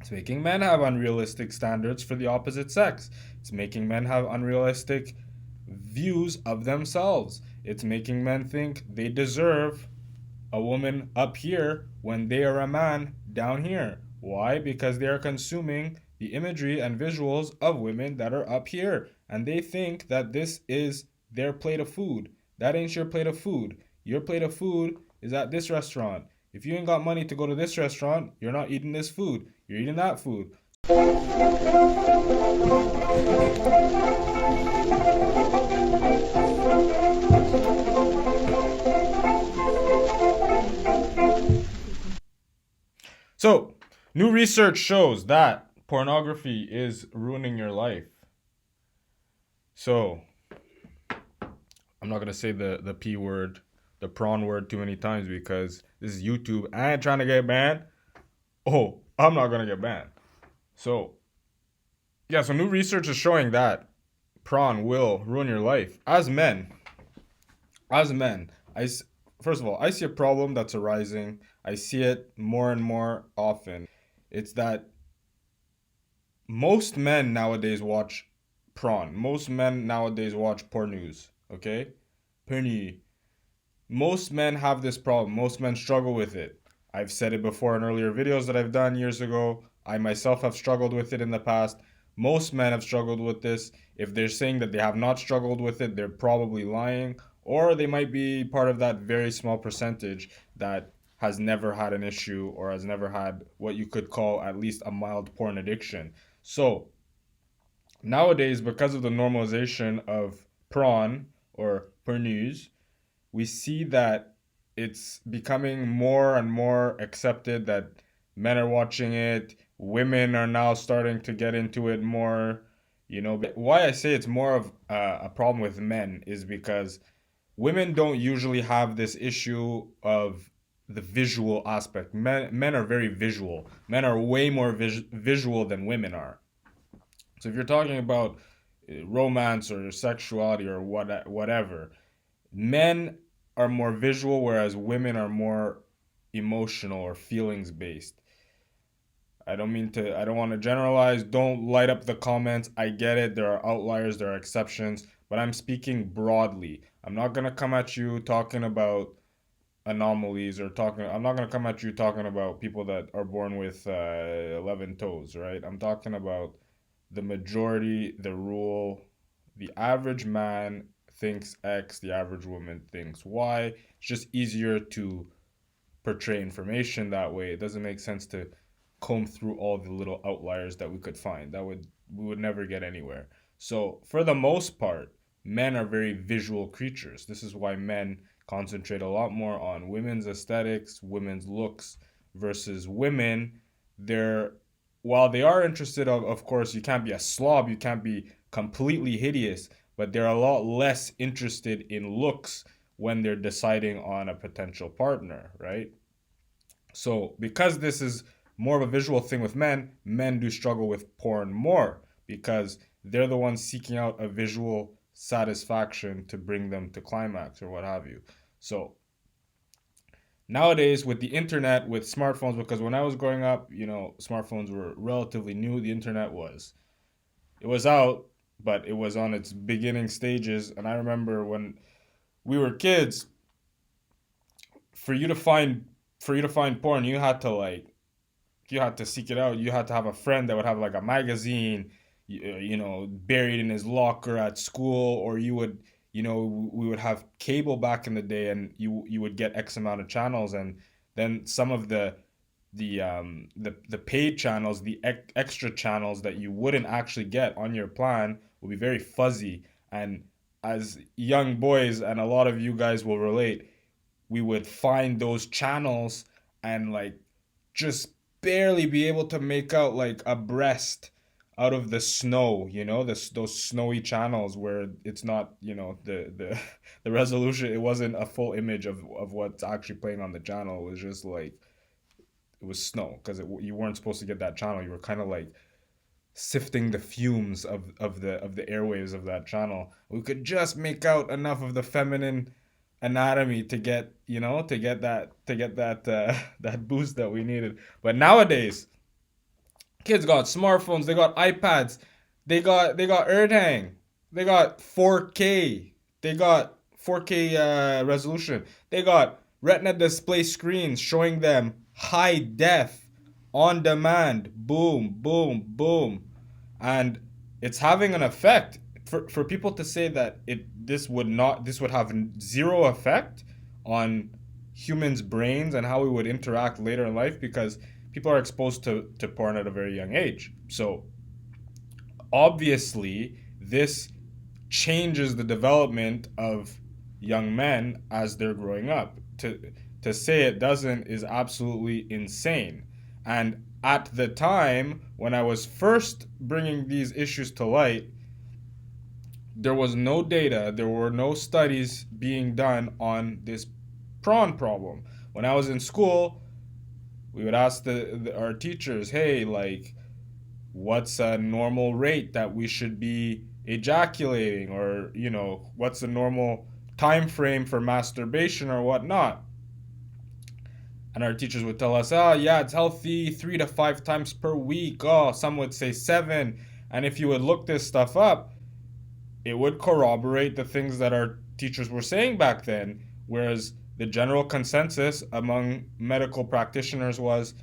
It's making men have unrealistic standards for the opposite sex. It's making men have unrealistic views of themselves. It's making men think they deserve a woman up here when they are a man down here. Why? Because they are consuming the imagery and visuals of women that are up here. And they think that this is their plate of food. That ain't your plate of food. Your plate of food is at this restaurant. If you ain't got money to go to this restaurant, you're not eating this food. You're eating that food. So, new research shows that pornography is ruining your life. So, I'm not going to say the P word, the prawn word too many times because this is YouTube. I ain't trying to get banned. Oh, I'm not going to get banned. So, yeah, so new research is showing that prawn will ruin your life. As men, first of all, I see a problem that's arising. I see it more and more often. It's that most men nowadays watch prawn. Most men nowadays watch porn news. Okay, porny. Most men have this problem. Most men struggle with it. I've said it before in earlier videos that I've done years ago. I myself have struggled with it in the past. Most men have struggled with this. If they're saying that they have not struggled with it, they're probably lying, or they might be part of that very small percentage that has never had an issue or has never had what you could call at least a mild porn addiction. So, nowadays, because of the normalization of prawn or porneuse, we see that it's becoming more and more accepted that men are watching it. Women are now starting to get into it more. Why I say it's more of a problem with men is because women don't usually have this issue of the visual aspect. Men are very visual. Men are way more visual than women are. So if you're talking about romance or sexuality or whatever, men are more visual, whereas women are more emotional or feelings based. I don't want to generalize. Don't light up the comments. I get it. There are outliers, there are exceptions, but I'm speaking broadly. I'm not going to come at you talking about anomalies I'm not going to come at you talking about people that are born with 11 toes, right? I'm talking about the majority, the rule. The average man thinks X, the average woman thinks Y. It's just easier to portray information that way. It doesn't make sense to comb through all the little outliers that we could find. We would never get anywhere. So, for the most part, men are very visual creatures. This is why men concentrate a lot more on women's aesthetics, women's looks versus women. They're While they are interested of course, you can't be a slob, you can't be completely hideous, but they're a lot less interested in looks when they're deciding on a potential partner, right? So, because this is more of a visual thing with men, men do struggle with porn more because they're the ones seeking out a visual satisfaction to bring them to climax or what have you. So, nowadays with the internet, with smartphones, because when I was growing up, smartphones were relatively new. The internet it was out, but it was on its beginning stages. And I remember when we were kids, for you to find porn, you had to seek it out. You had to have a friend that would have like a magazine, buried in his locker at school, or we would have cable back in the day, and you would get X amount of channels, and then some of the paid channels, the extra channels that you wouldn't actually get on your plan will be very fuzzy. And as young boys, and a lot of you guys will relate, we would find those channels and like just barely be able to make out like a breast out of the snow, those snowy channels where it's not, the resolution, it wasn't a full image of what's actually playing on the channel. It was just like it was snow because you weren't supposed to get that channel. You were kind of like sifting the fumes of the airwaves of that channel. We could just make out enough of the feminine anatomy to get that that boost that we needed. But nowadays, Kids got smartphones, they got iPads, they got Ertang, they got 4K, they got 4K resolution, they got Retina display screens showing them high def, on demand, boom, boom, boom, and it's having an effect. For people to say that this would have zero effect on humans' brains and how we would interact later in life, because people are exposed to porn at a very young age. So obviously, this changes the development of young men as they're growing up. To say it doesn't is absolutely insane. And at the time when I was first bringing these issues to light, there was no data, there were no studies being done on this prawn problem. When I was in school, we would ask our teachers, hey, like, what's a normal rate that we should be ejaculating, or what's a normal time frame for masturbation or whatnot. And our teachers would tell us, oh yeah, it's healthy 3 to 5 times per week. Oh, some would say 7. And if you would look this stuff up, it would corroborate the things that our teachers were saying back then. Whereas the general consensus among medical practitioners was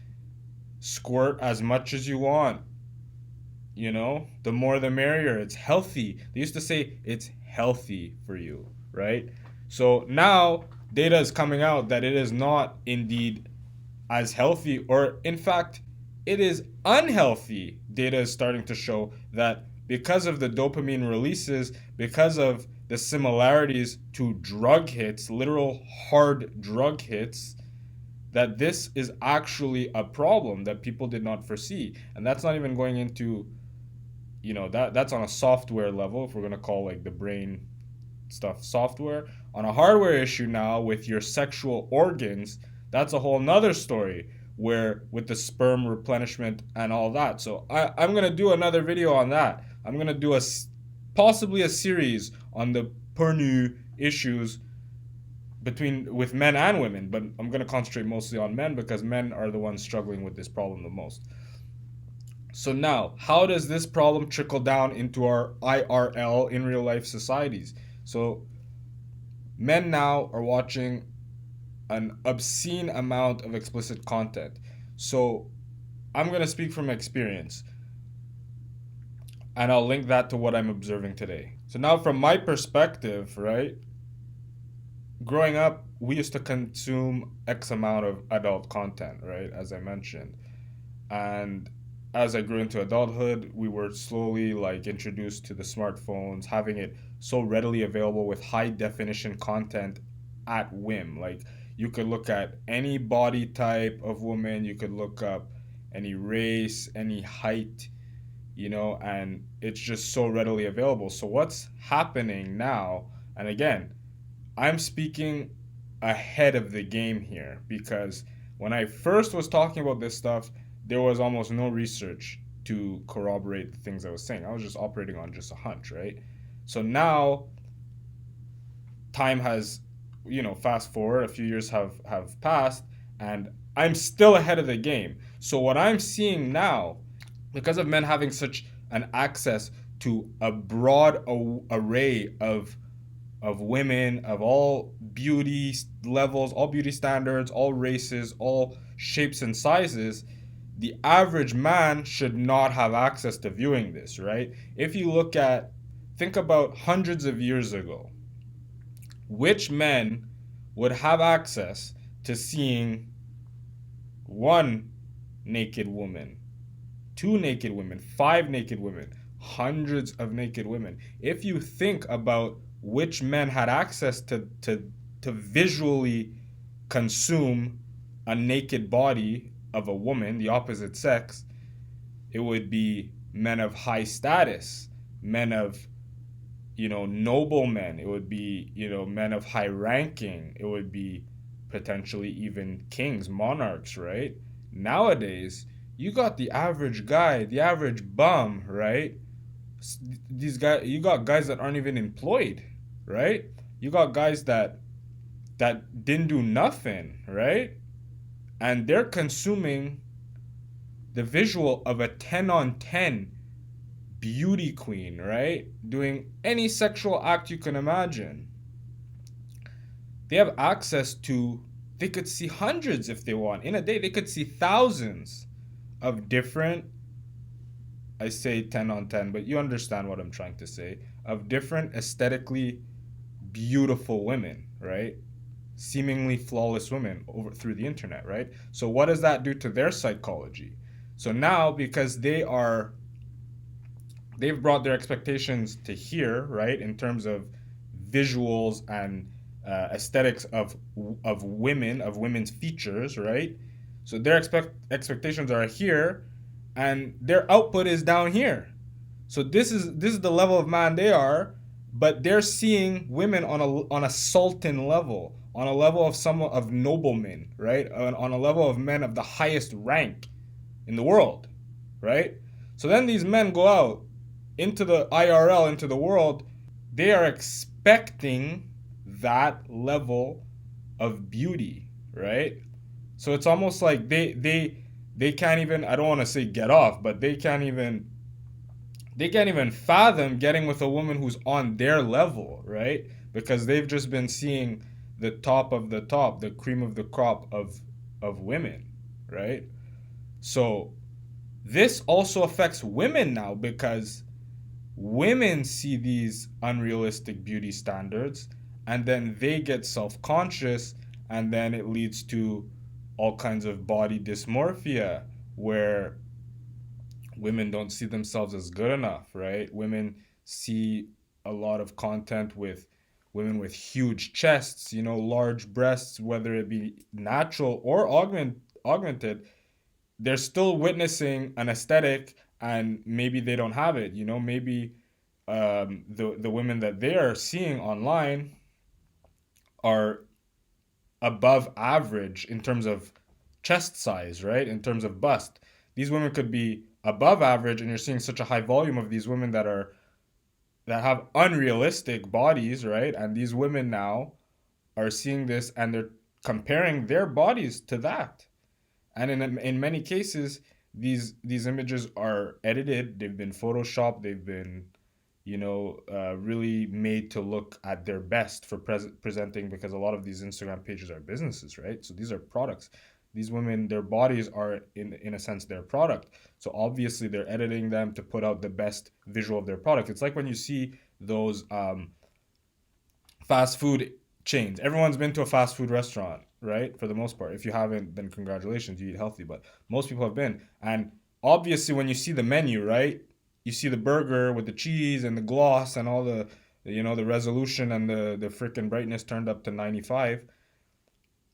squirt as much as you want. The more the merrier. It's healthy. They used to say it's healthy for you, right? So now data is coming out that it is not indeed as healthy, or in fact, it is unhealthy. Data is starting to show that because of the dopamine releases, because of the similarities to drug hits, literal hard drug hits, that this is actually a problem that people did not foresee. And that's not even going into, that's on a software level, if we're going to call like the brain stuff software. On a hardware issue now with your sexual organs, that's a whole nother story, where with the sperm replenishment and all that. So I'm going to do another video on that. I'm going to do possibly a series on the porno issues with men and women, but I'm going to concentrate mostly on men because men are the ones struggling with this problem the most. So now, how does this problem trickle down into our IRL, in real life societies? So men now are watching an obscene amount of explicit content. So I'm going to speak from experience, and I'll link that to what I'm observing today. So now, from my perspective, right, growing up, we used to consume X amount of adult content, right, as I mentioned. And as I grew into adulthood, we were slowly like introduced to the smartphones, having it so readily available with high definition content at whim. Like, you could look at any body type of woman, you could look up any race, any height, and it's just so readily available. So what's happening now, and again, I'm speaking ahead of the game here, because when I first was talking about this stuff, there was almost no research to corroborate the things I was saying. I was just operating on just a hunch, right? So now, time has, fast forward, a few years have passed, and I'm still ahead of the game. So what I'm seeing now, because of men having such an access to a broad array of women of all beauty levels, all beauty standards, all races, all shapes and sizes, the average man should not have access to viewing this, right? If you think about hundreds of years ago, which men would have access to seeing one naked woman, 2 naked women, 5 naked women, hundreds of naked women? If you think about which men had access to visually consume a naked body of a woman, the opposite sex, it would be men of high status, men of, noble men. It would be, men of high ranking. It would be potentially even kings, monarchs, right? Nowadays, you got the average guy, the average bum, right? You got guys that aren't even employed, right? You got guys that didn't do nothing, right? And they're consuming the visual of a 10 on 10 beauty queen, right? Doing any sexual act you can imagine. They have access to, they could see hundreds if they want. In a day, they could see thousands of different, I say 10 on 10, but you understand what I'm trying to say, of different aesthetically beautiful women, right? Seemingly flawless women over through the internet, right? So what does that do to their psychology? So now because they've brought their expectations to here, right, in terms of visuals and aesthetics of women, of women's features, right? So their expectations are here, and their output is down here. So this is the level of man they are, but they're seeing women on a sultan level, on a level of some of noblemen, right? On a level of men of the highest rank in the world, right? So then these men go out into the IRL, into the world, they are expecting that level of beauty, right? So it's almost like they can't even, I don't want to say get off, but they can't even fathom getting with a woman who's on their level, right? Because they've just been seeing the top of the top, the cream of the crop of women, right? So this also affects women now because women see these unrealistic beauty standards and then they get self-conscious, and then it leads to all kinds of body dysmorphia where women don't see themselves as good enough, right? Women see a lot of content with women with huge chests, large breasts, whether it be natural or augmented. They're still witnessing an aesthetic, and maybe they don't have it. Maybe the women that they are seeing online are above average in terms of chest size, right? In terms of bust. These women could be above average, and you're seeing such a high volume of these women that have unrealistic bodies, right? And these women now are seeing this and they're comparing their bodies to that. And in many cases, these images are edited, they've been photoshopped, they've been really made to look at their best for presenting, because a lot of these Instagram pages are businesses, right? So these are products. These women, their bodies are in a sense their product. So obviously they're editing them to put out the best visual of their product. It's like when you see those fast food chains. Everyone's been to a fast food restaurant, right? For the most part. If you haven't, then congratulations, you eat healthy. But most people have been. And obviously, when you see the menu, right? You see the burger with the cheese and the gloss and all the resolution and the freaking brightness turned up to 95.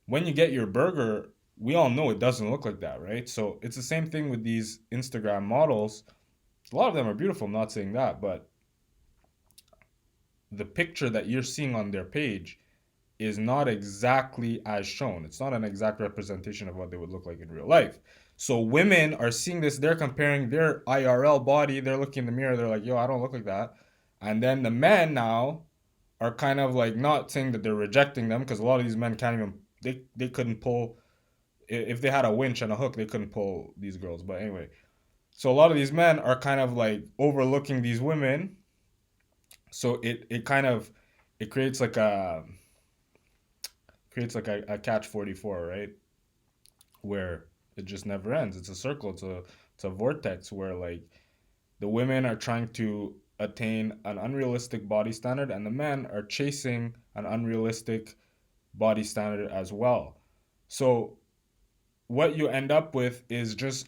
When you get your burger, we all know it doesn't look like that, right? So it's the same thing with these Instagram models. A lot of them are beautiful, I'm not saying that, but the picture that you're seeing on their page is not exactly as shown. It's not an exact representation of what they would look like in real life. So women are seeing this, they're comparing their IRL body, they're looking in the mirror, they're like, yo, I don't look like that. And then the men now are kind of like not saying that they're rejecting them, because a lot of these men can't even, they couldn't pull, if they had a winch and a hook, they couldn't pull these girls. But anyway, so a lot of these men are kind of like overlooking these women. So it kind of, it creates like a catch 44, right? Where it just never ends. It's a circle. It's a vortex where like the women are trying to attain an unrealistic body standard, and the men are chasing an unrealistic body standard as well. So what you end up with is just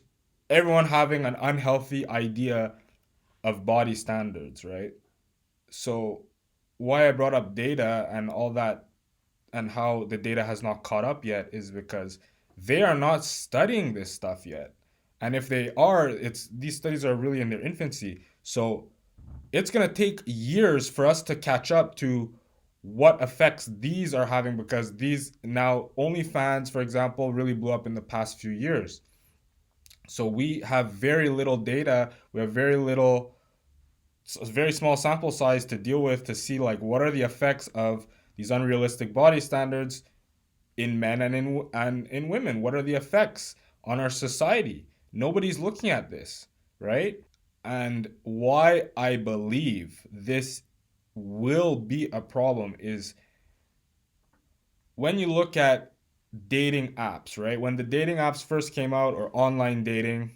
everyone having an unhealthy idea of body standards, right? So why I brought up data and all that, and how the data has not caught up yet, is because they are not studying this stuff yet. And if they are, it's these studies are really in their infancy. So it's going to take years for us to catch up to what effects these are having, because these now OnlyFans, for example, really blew up in the past few years. So we have very little data, we have very small sample size to deal with, to see like what are the effects of these unrealistic body standards in men and in women. What are the effects on our society? Nobody's looking at this, right? And why I believe this will be a problem is when you look at dating apps, right? When the dating apps first came out, or online dating,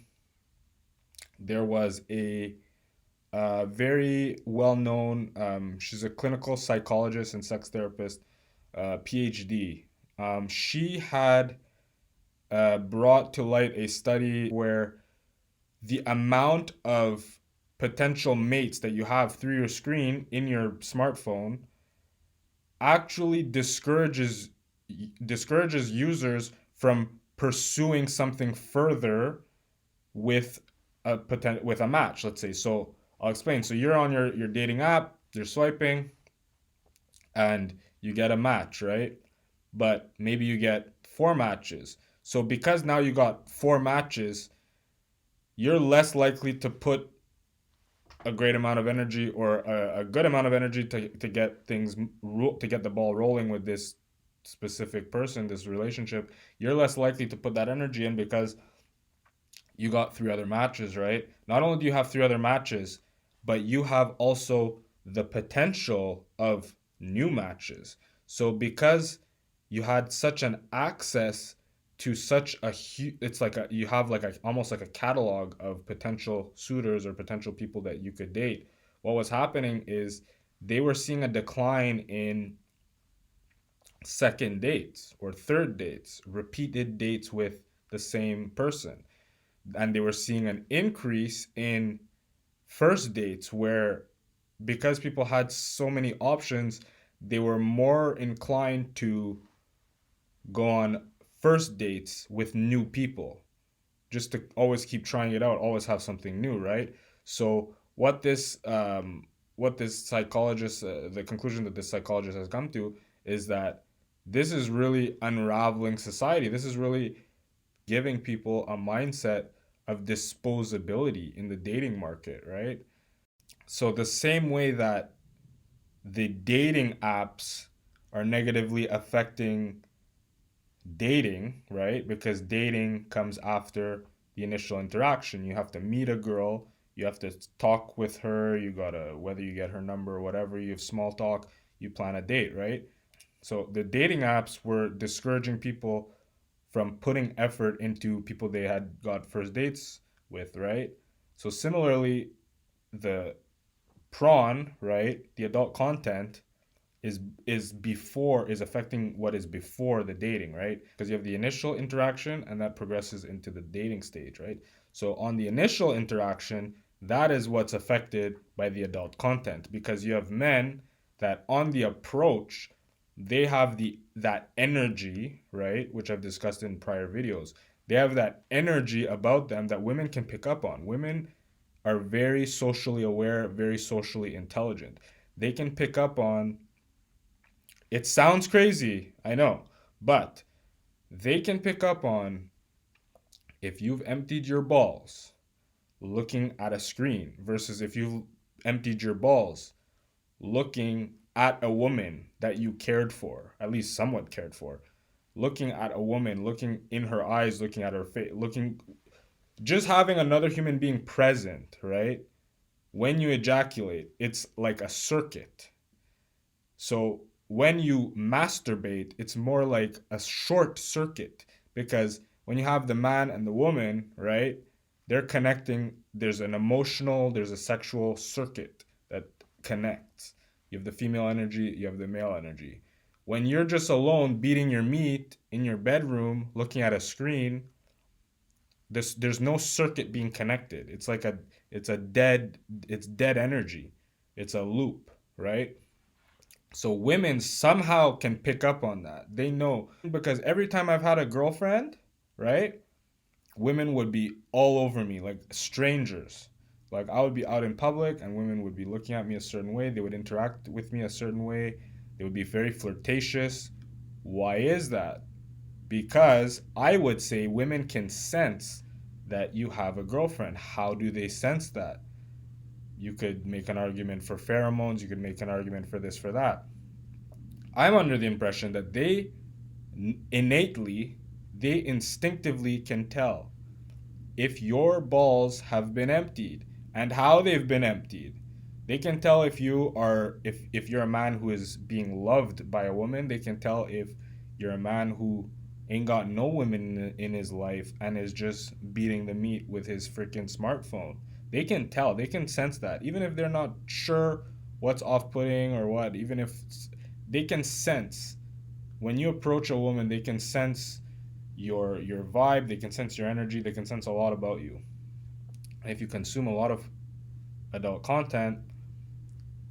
there was a very well known, she's a clinical psychologist and sex therapist, PhD. She had brought to light a study where the amount of potential mates that you have through your screen in your smartphone actually discourages users from pursuing something further with with a match, let's say. So I'll explain. So you're on your dating app, you're swiping, and you get a match, right? But maybe you get four matches. So because now you got four matches, you're less likely to put a great amount of energy, or a good amount of energy to get to get the ball rolling with this specific person, this relationship. You're less likely to put that energy in because you got three other matches, right? Not only do you have three other matches, but you have also the potential of new matches. So because you had such an access to such a huge, it's like you have like a almost like a catalog of potential suitors or potential people that you could date. What was happening is they were seeing a decline in second dates or third dates, repeated dates with the same person, and they were seeing an increase in first dates where, because people had so many options, they were more inclined to go on first dates with new people, just to always keep trying it out, always have something new, right? So what this psychologist, the conclusion that this psychologist has come to is that this is really unraveling society. This is really giving people a mindset of disposability in the dating market, right? So, the same way that the dating apps are negatively affecting dating, right? Because dating comes after the initial interaction. You have to meet a girl, you have to talk with her, you gotta, whether you get her number or whatever, you have small talk, you plan a date, right? So, the dating apps were discouraging people from putting effort into people they had got first dates with, right? So similarly, the prawn, right, the adult content is affecting what is before the dating, right? Because you have the initial interaction and that progresses into the dating stage, right? So on the initial interaction, that is what's affected by the adult content, because you have men that on the approach, they have the that energy, right, which I've discussed in prior videos. They have that energy about them that women can pick up on. Women are very socially aware, very socially intelligent. They can pick up on, it sounds crazy, I know, but they can pick up on if you've emptied your balls looking at a screen versus if you've emptied your balls looking at a woman that you cared for, at least somewhat cared for, looking at a woman, looking in her eyes, looking at her face, looking, just having another human being present, right? When you ejaculate, it's like a circuit. So when you masturbate, it's more like a short circuit, because when you have the man and the woman, right, they're connecting. There's an emotional, there's a sexual circuit that connects. You have the female energy, you have the male energy. When you're just alone beating your meat in your bedroom looking at a screen, there's no circuit being connected. It's like it's a dead it's dead energy. It's a loop, right? So women somehow can pick up on that. They know, because every time I've had a girlfriend, right? Women would be all over me like strangers. Like I would be out in public and women would be looking at me a certain way. They would interact with me a certain way. They would be very flirtatious. Why is that? Because I would say women can sense that you have a girlfriend. How do they sense that? You could make an argument for pheromones, you could make an argument for this, for that. I'm under the impression that innately, they instinctively can tell. if your balls have been emptied and how they've been emptied. They can tell if if you're a man who is being loved by a woman. They can tell if you're a man who ain't got no women in his life and is just beating the meat with his freaking smartphone. They can tell. They can sense that. Even if they're not sure what's off-putting or what, even if they can sense when you approach a woman, they can sense your vibe, they can sense your energy, they can sense a lot about you. And if you consume a lot of adult content,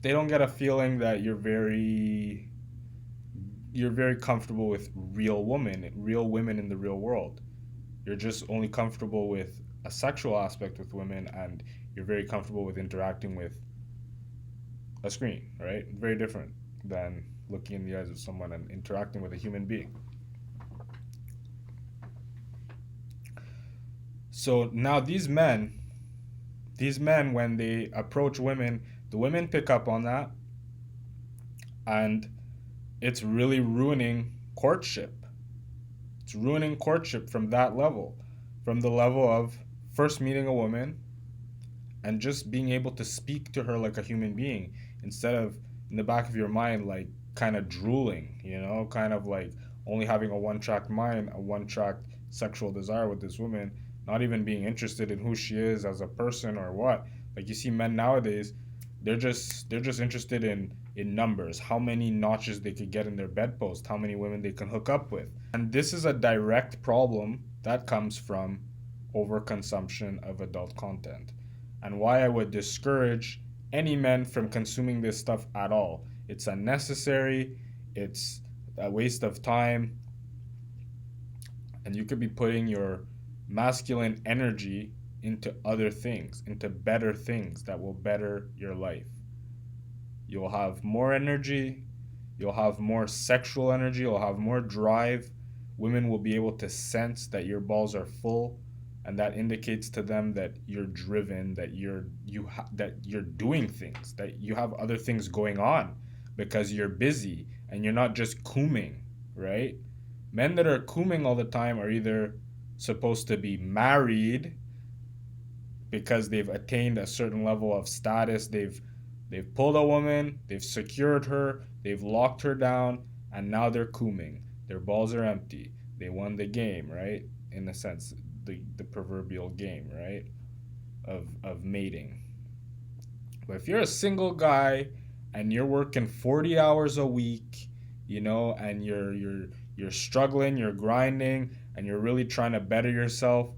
they don't get a feeling that you're very comfortable with real women in the real world. You're just only comfortable with a sexual aspect with women, and you're very comfortable with interacting with a screen, right? Very different than looking in the eyes of someone and interacting with a human being. So now these men, when they approach women, the women pick up on that, and it's really ruining courtship. It's ruining courtship from that level, from the level of first meeting a woman and just being able to speak to her like a human being instead of in the back of your mind, like kind of drooling, kind of like only having a one track mind, a one track sexual desire with this woman, not even being interested in who she is as a person or what. Like you see men nowadays, they're just interested in numbers, how many notches they could get in their bedpost, how many women they can hook up with. And this is a direct problem that comes from overconsumption of adult content, and why I would discourage any men from consuming this stuff at all. It's unnecessary, it's a waste of time, and you could be putting your masculine energy into other things, into better things that will better your life. You'll have more energy, you'll have more sexual energy, you'll have more drive. Women will be able to sense that your balls are full, and that indicates to them that you're driven, that that you're doing things, that you have other things going on because you're busy and you're not just cooming, right? Men that are cooming all the time are either supposed to be married because they've attained a certain level of status. They've pulled a woman, they've secured her, they've locked her down, and now they're cooming. Their balls are empty. They won the game, right? In a sense, the proverbial game, right? Of mating. But if you're a single guy and you're working 40 hours a week, and you're struggling, you're grinding, and you're really trying to better yourself,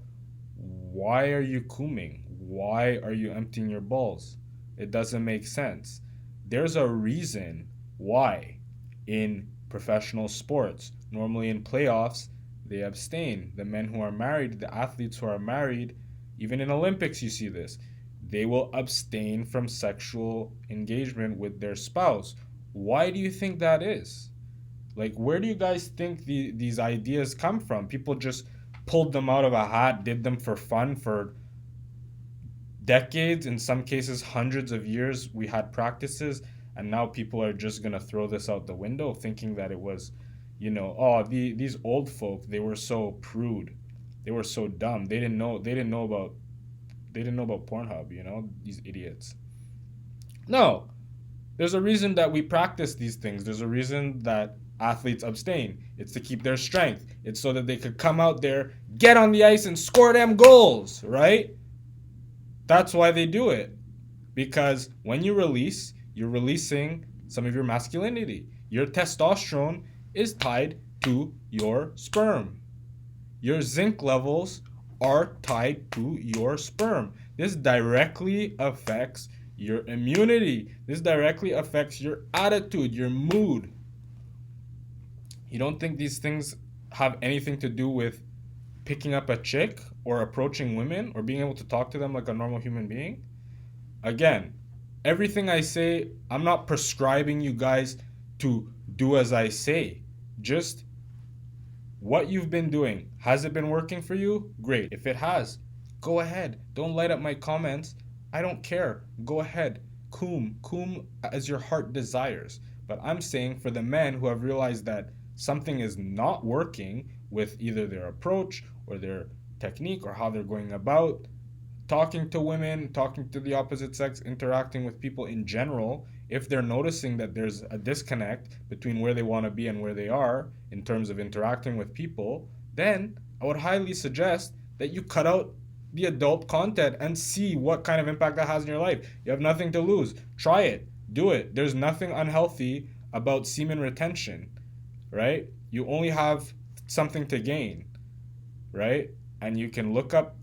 why are you cooming? Why are you emptying your balls? It doesn't make sense. There's a reason why in professional sports, normally in playoffs, they abstain. The men who are married, the athletes who are married, even in Olympics you see this, they will abstain from sexual engagement with their spouse. Why do you think that is? Like, where do you guys think these ideas come from? People just pulled them out of a hat, did them for fun for decades, in some cases hundreds of years. We had practices, and now people are just gonna throw this out the window, thinking that it was, these old folk, they were so prude, they were so dumb, they didn't know about Pornhub, these idiots. No, there's a reason that we practice these things. There's a reason that athletes abstain. It's to keep their strength. It's so that they could come out there, get on the ice, and score them goals, right? That's why they do it. Because when you release, you're releasing some of your masculinity. Your testosterone is tied to your sperm. Your zinc levels are tied to your sperm. This directly affects your immunity. This directly affects your attitude, your mood. You don't think these things have anything to do with picking up a chick or approaching women or being able to talk to them like a normal human being? Again, everything I say, I'm not prescribing you guys to do as I say. Just what you've been doing. Has it been working for you? Great. If it has, go ahead. Don't light up my comments. I don't care. Go ahead. Coom as your heart desires. But I'm saying for the men who have realized that something is not working with either their approach or their technique or how they're going about talking to women, talking to the opposite sex, interacting with people in general, if they're noticing that there's a disconnect between where they want to be and where they are in terms of interacting with people, then I would highly suggest that you cut out the adult content and see what kind of impact that has in your life. You have nothing to lose. Try it. Do it. There's nothing unhealthy about semen retention, right? You only have something to gain, right? And you can look up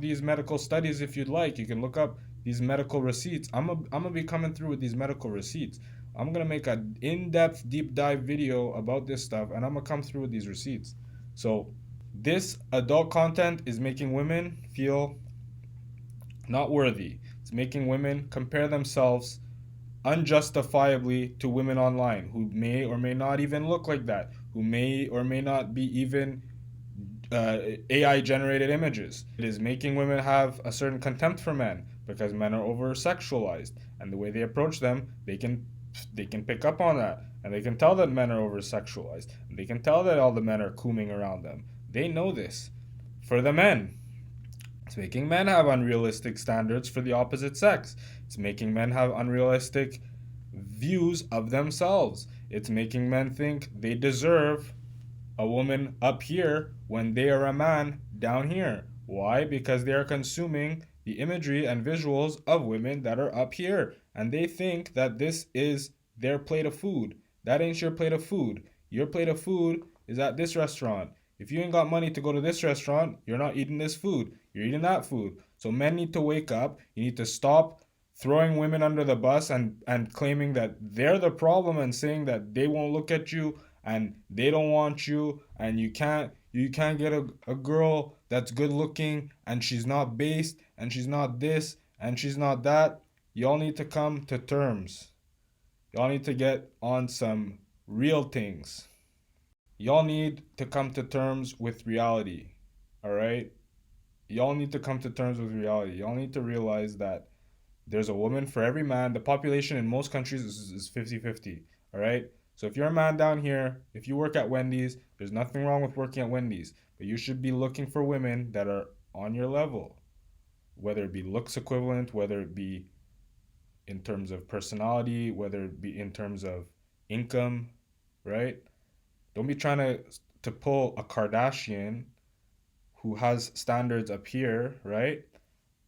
these medical studies if you'd like. You can look up these medical receipts. I'm gonna be coming through with these medical receipts. I'm gonna make an in-depth deep dive video about this stuff, and I'm gonna come through with these receipts. So this adult content is making women feel not worthy. It's making women compare themselves unjustifiably to women online who may or may not even look like that, who may or may not be even AI generated images. It is making women have a certain contempt for men because men are over sexualized, and the way they approach them, they can pick up on that, and they can tell that men are over sexualized, and they can tell that all the men are cooming around them. They know this. For the men, it's making men have unrealistic standards for the opposite sex. It's making men have unrealistic views of themselves. It's making men think they deserve a woman up here when they are a man down here. Why? Because they are consuming the imagery and visuals of women that are up here. And they think that this is their plate of food. That ain't your plate of food. Your plate of food is at this restaurant. If you ain't got money to go to this restaurant, you're not eating this food. You're eating that food. So men need to wake up. You need to stop throwing women under the bus and claiming that they're the problem and saying that they won't look at you and they don't want you and you can't get a girl that's good looking and she's not based and she's not this and she's not that. Y'all need to come to terms. Y'all need to get on some real things. Y'all need to come to terms with reality. All right? Y'all need to come to terms with reality. Y'all need to realize that there's a woman for every man. The population in most countries is 50-50. All right? So if you're a man down here, if you work at Wendy's, there's nothing wrong with working at Wendy's. But you should be looking for women that are on your level, whether it be looks equivalent, whether it be in terms of personality, whether it be in terms of income, right? Don't be trying to pull a Kardashian who has standards up here, right?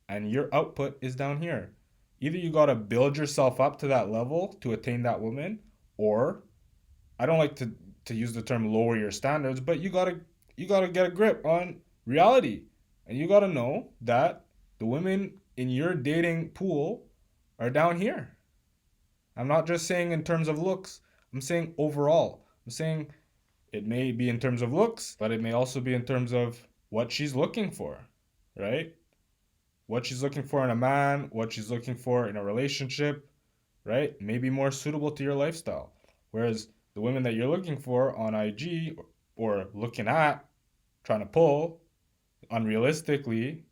And your output is down here. Either you got to build yourself up to that level to attain that woman, or I don't like to use the term lower your standards, but you gotta get a grip on reality. And you gotta know that the women in your dating pool are down here. I'm not just saying in terms of looks, I'm saying overall. I'm saying it may be in terms of looks, but it may also be in terms of what she's looking for, right? What she's looking for in a man, what she's looking for in a relationship, right? May be more suitable to your lifestyle. Whereas the women that you're looking for on IG or looking at, trying to pull unrealistically,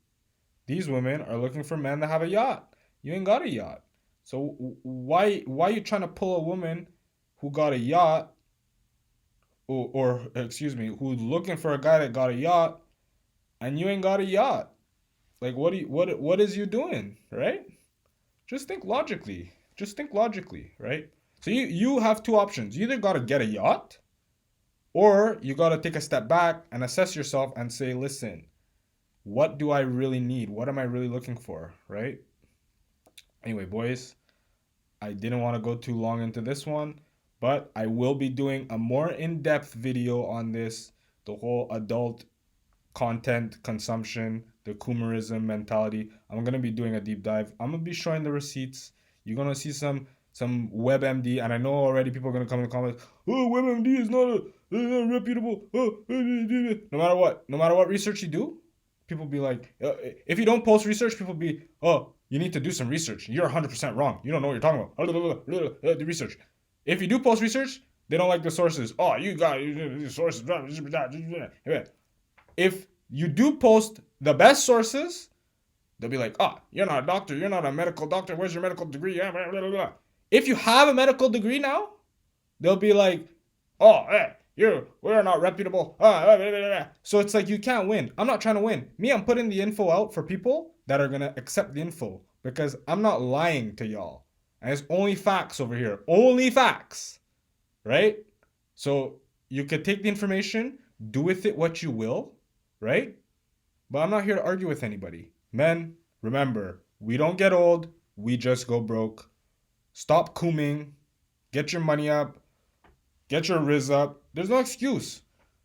these women are looking for men that have a yacht. You ain't got a yacht. So why are you trying to pull a woman who got a yacht or excuse me, who's looking for a guy that got a yacht and you ain't got a yacht? Like what is you doing, right? Just think logically. Just think logically, right? So you have two options. You either got to get a yacht or you got to take a step back and assess yourself and say, "Listen, what do I really need? What am I really looking for?" Right? Anyway, boys, I didn't want to go too long into this one, but I will be doing a more in-depth video on this, the whole adult content consumption, the coomerism mentality. I'm gonna be doing a deep dive. I'm gonna be showing the receipts. You're gonna see some WebMD, and I know already people are gonna come in the comments. Oh, WebMD is not a reputable. No matter what research you do, people be like, if you don't post research, people be, oh, you need to do some research. You're 100% wrong. You don't know what you're talking about. The research. If you do post research, they don't like the sources. Oh, you got the sources. If you do post the best sources, they'll be like, oh, you're not a doctor. You're not a medical doctor. Where's your medical degree? If you have a medical degree now, they'll be like, oh, hey, we're not reputable. So it's like you can't win. I'm not trying to win. Me, I'm putting the info out for people that are gonna accept the info because I'm not lying to y'all. And it's only facts over here. Only facts. Right? So you could take the information, do with it what you will, right? But I'm not here to argue with anybody. Men, remember, we don't get old, we just go broke. Stop cooming, get your money up, get your riz up. There's no excuse.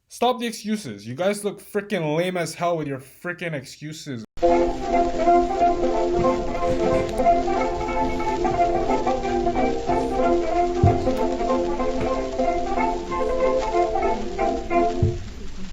Stop the excuses. You guys look freaking lame as hell with your freaking excuses.